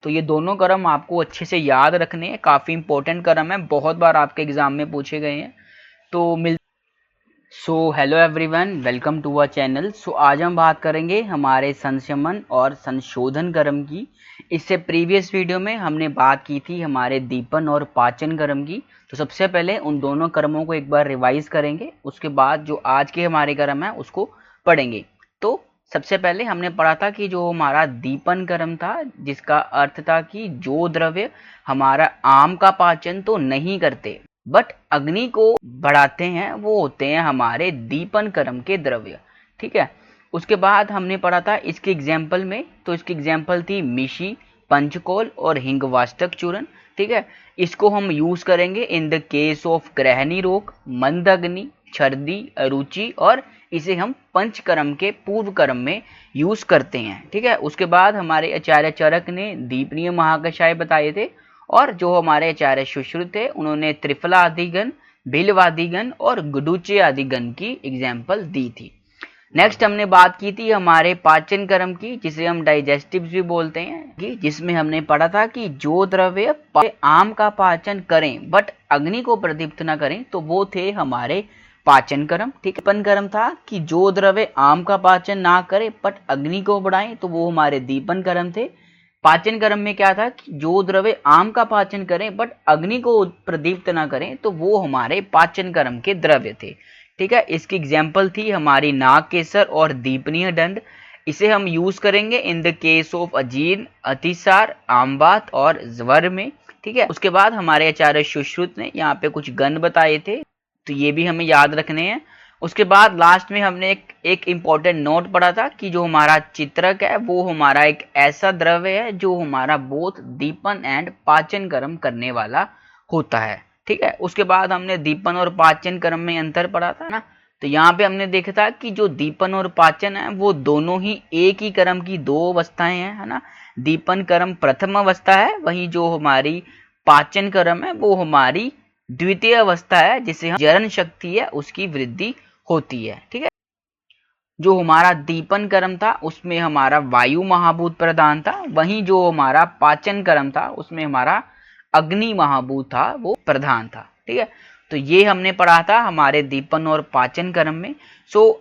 तो ये दोनों कर्म आपको अच्छे से याद रखने हैं, काफ़ी इंपॉर्टेंट कर्म है, बहुत बार आपके एग्जाम में पूछे गए हैं। तो hello everyone, welcome to our channel. आज हम बात करेंगे हमारे संशमन और संशोधन कर्म की। इससे प्रीवियस वीडियो में हमने बात की थी हमारे दीपन और पाचन कर्म की। तो सबसे पहले उन दोनों कर्मों को एक बार रिवाइज करेंगे, उसके बाद जो आज के हमारे कर्म है उसको पढ़ेंगे। तो सबसे पहले हमने पढ़ा था कि जो हमारा दीपन कर्म था, जिसका अर्थ था कि जो द्रव्य हमारा आम का पाचन तो नहीं करते बट अग्नि को बढ़ाते हैं, वो होते हैं हमारे दीपन कर्म के द्रव्य। ठीक है। उसके बाद हमने पढ़ा था इसके एग्जाम्पल में, तो इसकी एग्जाम्पल थी मिशी, पंचकोल और हिंगवाष्टक चूर्ण। ठीक है। इसको हम यूज करेंगे इन द केस ऑफ ग्रहणी रोग, मंद अग्नि, छर्दी, अरुचि, और इसे हम पंचकर्म के पूर्व कर्म में यूज करते हैं। ठीक है। उसके बाद हमारे आचार्य चरक ने दीपनीय महाकषाय बताए थे, और जो हमारे आचार्य सुश्रुत थे उन्होंने त्रिफलादिगण, भिलवादिगण और गुडुचे आदिगण की एग्जाम्पल दी थी। नेक्स्ट हमने बात की थी हमारे पाचन कर्म की, जिसे हम डाइजेस्टिव भी बोलते हैं, जिसमें हमने पढ़ा था कि जो द्रव्य आम का पाचन करें बट अग्नि को प्रदीप्त न करें, तो वो थे हमारे पाचन कर्म। ठीक है। दीपन कर्म था कि जो द्रव्य आम का पाचन ना करे बट अग्नि को बढ़ाएं, तो वो हमारे दीपन कर्म थे। पाचन कर्म में क्या था कि जो द्रव्य आम का पाचन करें बट अग्नि को प्रदीप्त ना करें, तो वो हमारे पाचन कर्म के द्रव्य थे। ठीक है। इसकी एग्जाम्पल थी हमारी नाग केसर और दीपनीय दंड। इसे हम यूज करेंगे इन द केस ऑफ अजीर्ण, अतिसार, आमबात और ज्वर में। ठीक है। उसके बाद हमारे आचार्य सुश्रुत ने यहाँ पे कुछ गण बताए थे, तो ये भी हमें याद रखने हैं। उसके बाद लास्ट में हमने एक इम्पॉर्टेंट नोट पढ़ा था कि जो हमारा चित्रक है वो हमारा एक ऐसा द्रव्य है जो हमारा बोथ दीपन एंड पाचन कर्म करने वाला होता है। ठीक है। उसके बाद हमने दीपन और पाचन कर्म में अंतर पढ़ा था ना। तो यहाँ पे हमने देखा था कि जो दीपन और पाचन है वो दोनों ही एक ही कर्म की दो अवस्थाएं हैं, है ना। दीपन कर्म प्रथम अवस्था है, वहीं जो हमारी पाचन कर्म है वो हमारी द्वितीय अवस्था है, जिसे हम जरण शक्ति है उसकी वृद्धि होती है। ठीक है। जो हमारा दीपन कर्म था उसमें हमारा वायु महाभूत प्रधान था, वहीं जो हमारा पाचन कर्म था उसमें हमारा अग्नि महाभूत था वो प्रधान था। ठीक है। तो ये हमने पढ़ा था हमारे दीपन और पाचन कर्म में।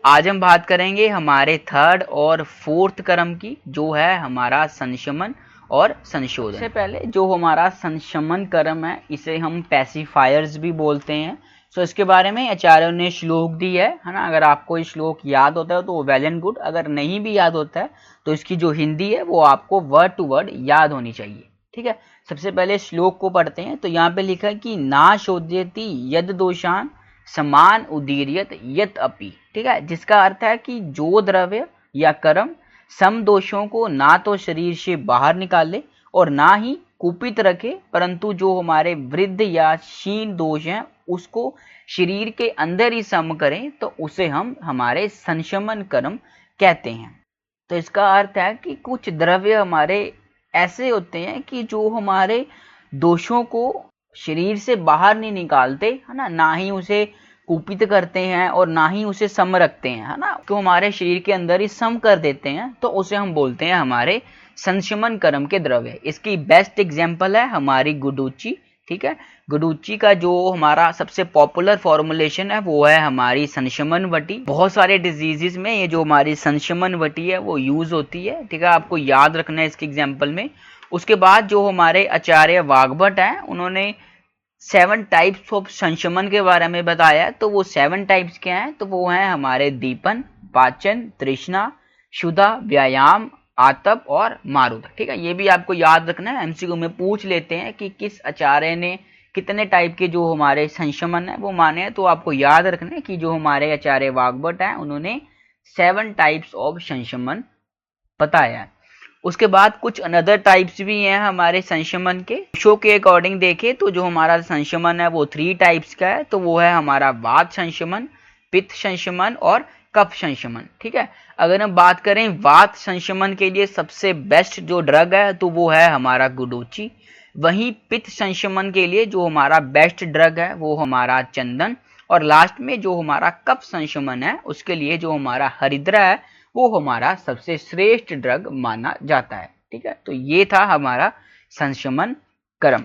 आज हम बात करेंगे हमारे थर्ड और फोर्थ कर्म की, जो है हमारा संशमन और संशोधन। सबसे पहले जो हमारा संशमन कर्म है इसे हम पैसिफायर्स भी बोलते हैं। इसके बारे में आचार्यों ने श्लोक दी है ना। अगर आपको ये श्लोक याद होता है तो वेल एंड गुड, अगर नहीं भी याद होता है तो इसकी जो हिंदी है वो आपको वर्ड टू वर्ड याद होनी चाहिए। ठीक है। सबसे पहले श्लोक को पढ़ते हैं। तो यहाँ पे लिखा है कि ना शोध्यति यद दोषान समान उदीर्यत यत अपि। ठीक है। जिसका अर्थ है कि जो द्रव्य या कर्म सम दोषों को ना तो शरीर से बाहर निकाले और ना ही कुपित रखे, परंतु जो हमारे वृद्ध या क्षीण दोष हैं उसको शरीर के अंदर ही सम करें, तो उसे हम हमारे संशमन कर्म कहते हैं। तो इसका अर्थ है कि कुछ द्रव्य हमारे ऐसे होते हैं कि जो हमारे दोषों को शरीर से बाहर नहीं निकालते, है ना ही उसे कुपित करते हैं और ना ही उसे सम रखते हैं, है ना, तो हमारे शरीर के अंदर ही सम कर देते हैं, तो उसे हम बोलते हैं हमारे संशमन कर्म के द्रव्य। इसकी बेस्ट एग्जांपल है हमारी गुडुची। ठीक है। गुडुची का जो हमारा सबसे पॉपुलर फॉर्मुलेशन है वो है हमारी संशमन वटी। बहुत सारे डिजीजेस में ये जो हमारी संशमन वटी है वो यूज होती है। ठीक है। आपको याद रखना है इसके एग्जाम्पल में। उसके बाद जो हमारे आचार्य वाग्भट हैं उन्होंने 7 टाइप्स ऑफ संशमन के बारे में बताया। तो वो 7 टाइप्स क्या हैं? तो वो हैं हमारे दीपन, पाचन, तृष्णा, क्षुधा, व्यायाम, आतप और मारुद। ठीक है। ये भी आपको याद रखना है, एमसीक्यू में पूछ लेते हैं कि किस आचार्य ने कितने टाइप के जो हमारे संशमन है वो माने हैं। तो आपको याद रखना है कि जो हमारे आचार्य वाग्भट हैं उन्होंने 7 टाइप्स ऑफ संशमन बताया है। उसके बाद कुछ अनदर टाइप्स भी हैं हमारे संशमन के। शो के अकॉर्डिंग देखें तो जो हमारा संशमन है वो 3 टाइप्स का है। तो वो है हमारा वात संशमन, पित्त संशमन और कफ संशमन। ठीक है। अगर हम बात करें वात संशमन के लिए सबसे बेस्ट जो ड्रग है तो वो है हमारा गुडुची। वहीं पित्त संशमन के लिए जो हमारा बेस्ट ड्रग है वो हमारा चंदन, और लास्ट में जो हमारा कफ संशमन है उसके लिए जो हमारा हरिद्रा है वो हमारा सबसे श्रेष्ठ ड्रग माना जाता है। ठीक है। तो ये था हमारा संशमन कर्म।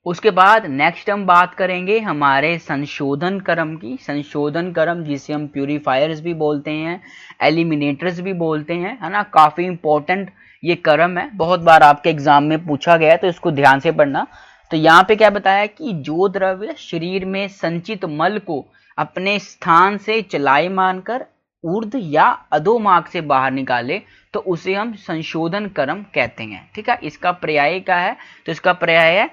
उसके बाद नेक्स्ट हम बात करेंगे हमारे संशोधन कर्म की। संशोधन कर्म जिसे हम प्यूरिफायर्स भी बोलते हैं, एलिमिनेटर्स भी बोलते हैं, है ना। काफी इंपॉर्टेंट ये कर्म है, बहुत बार आपके एग्जाम में पूछा गया है, तो इसको ध्यान से पढ़ना। तो यहाँ पे क्या बताया कि जो द्रव्य शरीर में संचित मल को अपने स्थान से चलायमान कर ऊर्ध्व या अधोमार्ग से बाहर निकाले तो उसे हम संशोधन कर्म कहते हैं। ठीक है, इसका पर्याय क्या है? तो इसका पर्याय है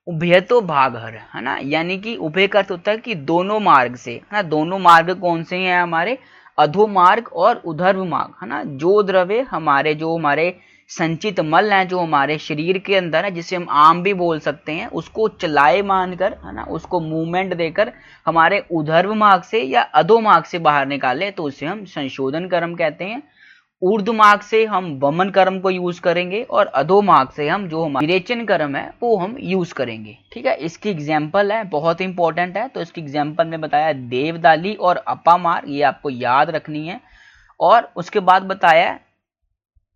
उभयतो भागहर, है ना। यानी कि उभय का अर्थ होता है कि दोनों मार्ग से, है ना। दोनों मार्ग कौन से हैं? हमारे अधोमार्ग और ऊर्ध्व मार्ग, है ना। जो द्रव्य हमारे संचित मल हैं, जो हमारे शरीर के अंदर है, जिसे हम आम भी बोल सकते हैं, उसको चलायमान कर, है ना, उसको मूवमेंट देकर हमारे ऊर्ध्व मार्ग से या अधोमार्ग से बाहर निकाले तो उसे हम संशोधन कर्म कहते हैं। ऊर्ध्व मार्ग से हम वमन कर्म को यूज करेंगे और अधो मार्ग से हम जो हमारा विरेचन कर्म है वो हम यूज करेंगे। ठीक है, इसकी एग्जाम्पल है, बहुत इंपॉर्टेंट है। तो इसकी एग्जाम्पल में बताया देवदाली और अपामार, ये आपको याद रखनी है। और उसके बाद बताया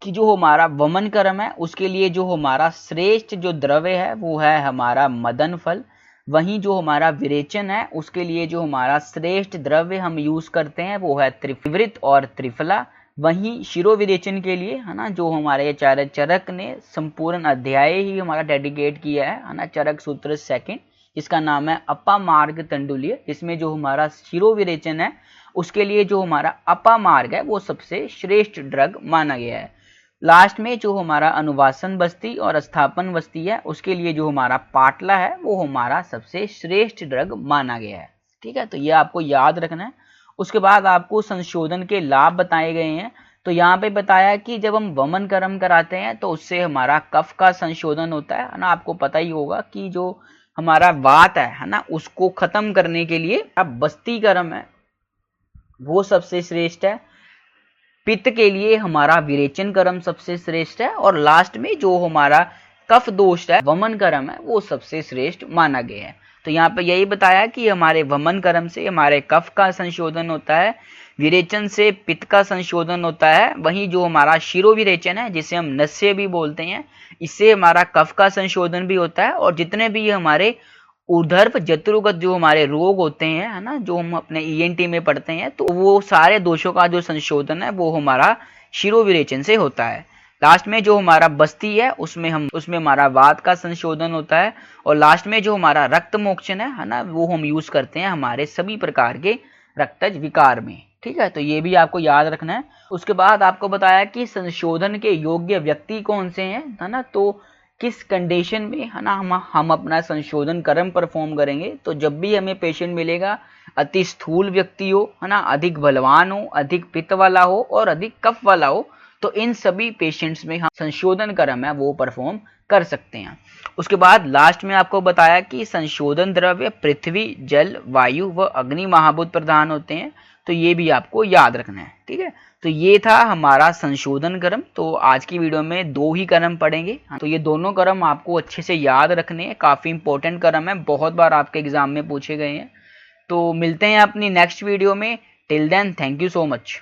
कि जो हमारा वमन कर्म है उसके लिए जो हमारा श्रेष्ठ जो द्रव्य है वो है हमारा मदन फल। वहीं जो हमारा विरेचन है उसके लिए जो हमारा श्रेष्ठ द्रव्य हम यूज करते हैं वो है त्रिवृत और त्रिफला। वहीं शिरो विरेचन के लिए, है ना, जो हमारे आचार्य चरक ने संपूर्ण अध्याय ही हमारा डेडिकेट किया है ना, चरक सूत्र सेकंड, इसका नाम है अपामार्ग तंडुल्य। इसमें जो हमारा शिरो विरेचन है उसके लिए जो हमारा अपामार्ग है वो सबसे श्रेष्ठ ड्रग माना गया है। लास्ट में जो हमारा अनुवासन बस्ती और स्थापन बस्ती है उसके लिए जो हमारा पाटला है वो हमारा सबसे श्रेष्ठ ड्रग माना गया है। ठीक है, तो ये आपको याद रखना है। उसके बाद आपको संशोधन के लाभ बताए गए हैं। तो यहाँ पे बताया कि जब हम वमन कर्म कराते हैं तो उससे हमारा कफ का संशोधन होता है ना। आपको पता ही होगा कि जो हमारा वात है ना, उसको खत्म करने के लिए अब बस्ती कर्म है वो सबसे श्रेष्ठ है। पित्त के लिए हमारा विरेचन कर्म सबसे श्रेष्ठ है। और लास्ट में जो हमारा कफ दोष है वमन कर्म है वो सबसे श्रेष्ठ माना गया है। तो यहाँ पे यही बताया कि हमारे वमन कर्म से हमारे कफ का संशोधन होता है, विरेचन से पित्त का संशोधन होता है। वहीं जो हमारा शिरो विरेचन है जिसे हम नस्य भी बोलते हैं, इससे हमारा कफ का संशोधन भी होता है। और जितने भी हमारे ऊर्ध्व जत्रुगत जो हमारे रोग होते हैं, है ना, जो हम अपने ईएनटी में पढ़ते हैं, तो वो सारे दोषों का जो संशोधन है वो हमारा शिरो विरेचन से होता है। लास्ट में जो हमारा बस्ती है उसमें हमारा वात का संशोधन होता है। और लास्ट में जो हमारा रक्त मोक्षण है ना, वो हम यूज करते हैं हमारे सभी प्रकार के रक्तज विकार में। ठीक है, तो ये भी आपको याद रखना है। उसके बाद आपको बताया कि संशोधन के योग्य व्यक्ति कौन से हैं, है ना। तो किस कंडीशन में, है ना, हम अपना संशोधन कर्म परफॉर्म करेंगे। तो जब भी हमें पेशेंट मिलेगा अति स्थूल व्यक्ति हो, है ना, अधिक बलवान हो, अधिक पित्त वाला हो और अधिक कफ वाला हो, तो इन सभी पेशेंट्स में हम संशोधन कर्म है वो परफॉर्म कर सकते हैं। उसके बाद लास्ट में आपको बताया कि संशोधन द्रव्य पृथ्वी, जल, वायु व अग्नि महाभूत प्रधान होते हैं। तो ये भी आपको याद रखना है। ठीक है, तो ये था हमारा संशोधन कर्म। तो आज की वीडियो में 2 ही कर्म पढ़ेंगे। तो ये दोनों कर्म आपको अच्छे से याद रखने हैं, काफी इंपॉर्टेंट कर्म है, बहुत बार आपके एग्जाम में पूछे गए हैं। तो मिलते हैं अपनी नेक्स्ट वीडियो में। Till then, thank you so much.